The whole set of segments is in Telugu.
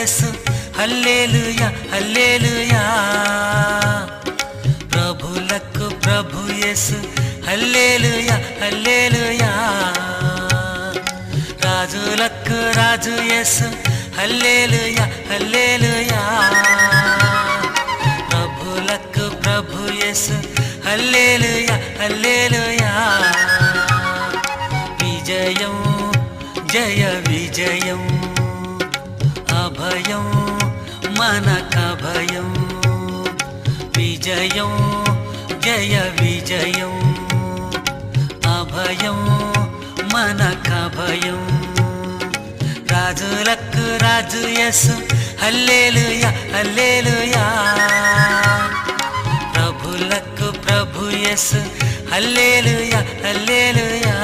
యేసు హల్లెలూయా హల్లెలూయా ప్రభులకు ప్రభు యేసు హల్లెలూయా హల్లెలూయా రాజులకు రాజు యేసు హల్లెలూయా హల్లెలూయా ప్రభులకు ప్రభు యేసు హల్లెలూయా హల్లెలూయా విజయం జయ విజయం అభయం మనకభయం విజయం జయ విజయం అభయం మనకభయం రాజులకు రాజు యేసు హల్లెలూయా హల్లెలూయా ప్రభులకు ప్రభు యేసు హల్లెలూయా హల్లెలూయా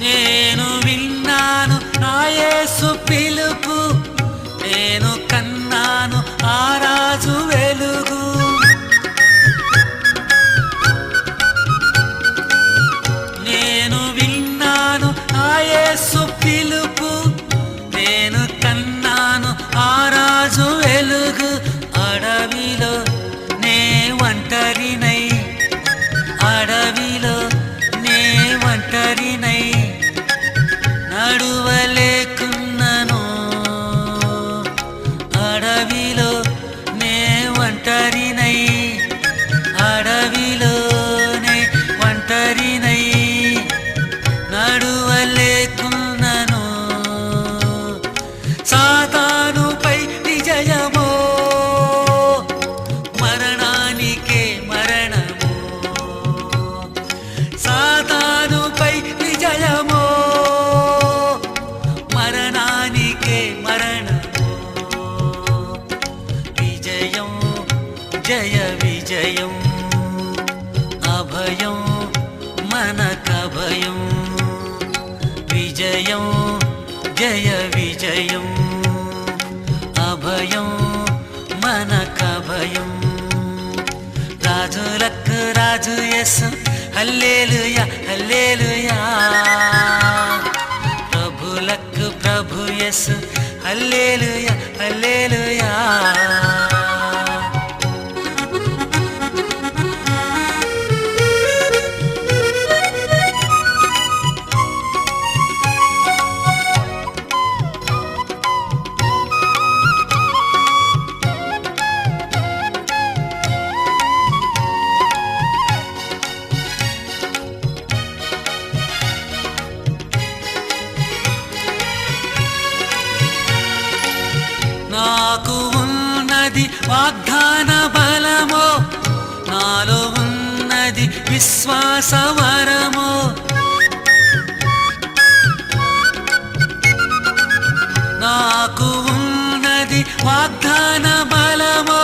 నేను విన్నాను నా యేసు పిలుపు నేను కన్నాను ఆ రాజు వెలుగు నేను విన్నాను నా యేసు పిలుపు నేను కన్నాను ఆ రాజు వెలుగు అడవిలో నే ఒంటరినై అడవిలో నే ఒంటరినై నడువలేకున్నను అడవిలో నే ఒంటరినై అడవిలోనే ఒంటరినై నడువలేకున్నను సాతానుపై విజయమో మరణానికే మరణము సాతానుపై విజయమో విజయం జయ విజయం అభయం మనకభయం విజయం జయ విజయం అభయం మనకభయం రాజులకు రాజు యేసు హల్లెలూయా హల్లెలూయా ప్రభులకు ప్రభు యేసు హల్లెలూయా హల్లెలూయా నాకు ఉన్నది వాగ్దాన బలమో నాలో ఉన్నది విశ్వాస వరమో నాకు ఉన్నది వాగ్దాన బలమో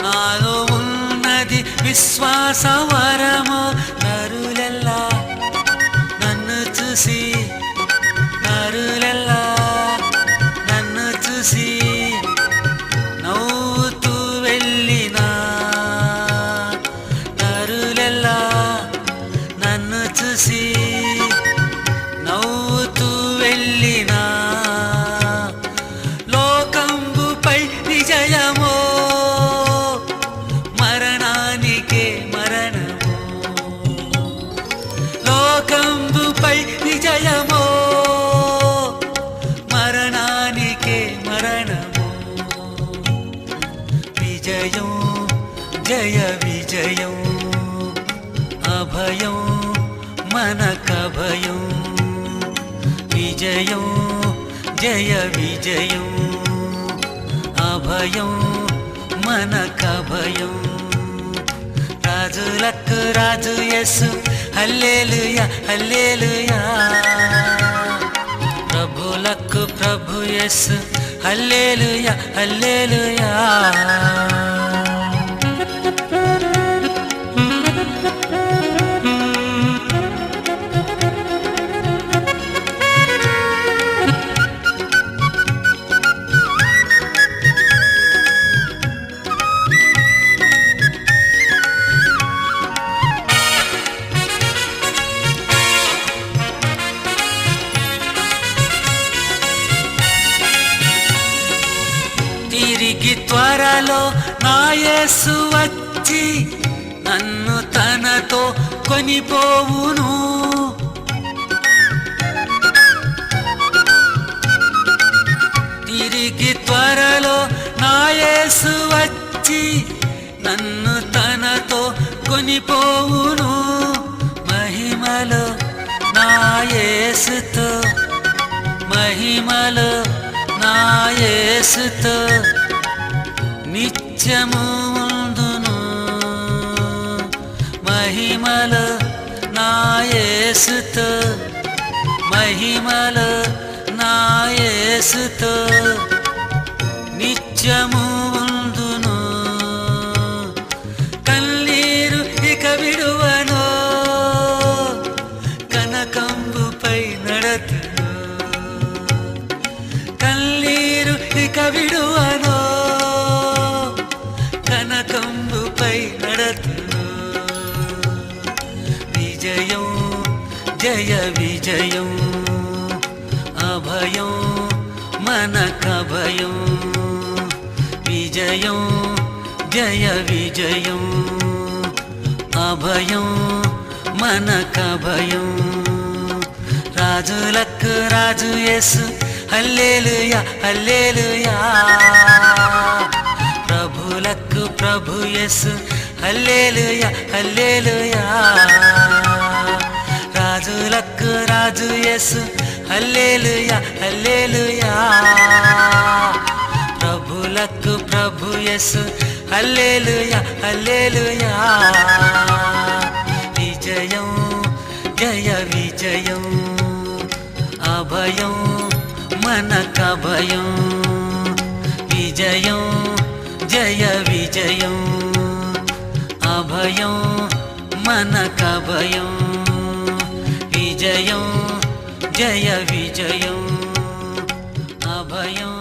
నాలో ఉన్నది విశ్వాస వరమో నరులెల్లా నన్ను చూసి నరులెల్లా నన్ను చూసి నవ్వుతూ వెళ్ళినా నరులెల్లా నన్ను చూసి నవ్వుతూ వెళ్ళినా లోకంబుపై విజయమో మరణానికే మరణము లోకంబుపై విజయమో మరణానికే మరణము విజయం జయ విజయం అభయం మనకభయం విజయం జయ విజయం అభయం మనకభయం రాజులకు రాజు యేసు హల్లెలూయా హల్లెలూయా ప్రభులకు ప్రభు యేసు హల్లెలూయా హల్లెలూయా. తిరిగి త్వరలో నా యేసు వచ్చి నన్ను తనతో కొనిపోవును. తిరిగి త్వరలో నా యేసు వచ్చి నన్ను తనతో కొనిపోవును. మహిమలో నా యేసుతో, మహిమలో నా యేసుతో నిత్యము ఉందును. మహిమలో నా యేసుతో, మహిమలో నా యేసుతో నిత్యము ఉందును. కన్నీరు ఇక విడువను, కనకంబుపై నడతును. కన్నీరు ఇక విడువను, కనకంబుపై నడతును. విజయం జయ విజయం, అభయం మనకభయం. విజయం జయ విజయం, అభయం మనకభయం. రాజులకు రాజు యేసు హల్లెలూయా హల్లెలూయా. ప్రభులకు ప్రభు యేసు హల్లెలూయా హల్లెలూయా. రాజులకు రాజు యేసు హల్లెలూయా హల్లెలూయా. ప్రభులకు ప్రభు యేసు హల్లెలూయా హల్లెలూయా. విజయం జయ విజయం, అభయం మనకభయం. విజయం జయ విజయం, అభయం మనకభయం. విజయం జయ విజయం, అభయం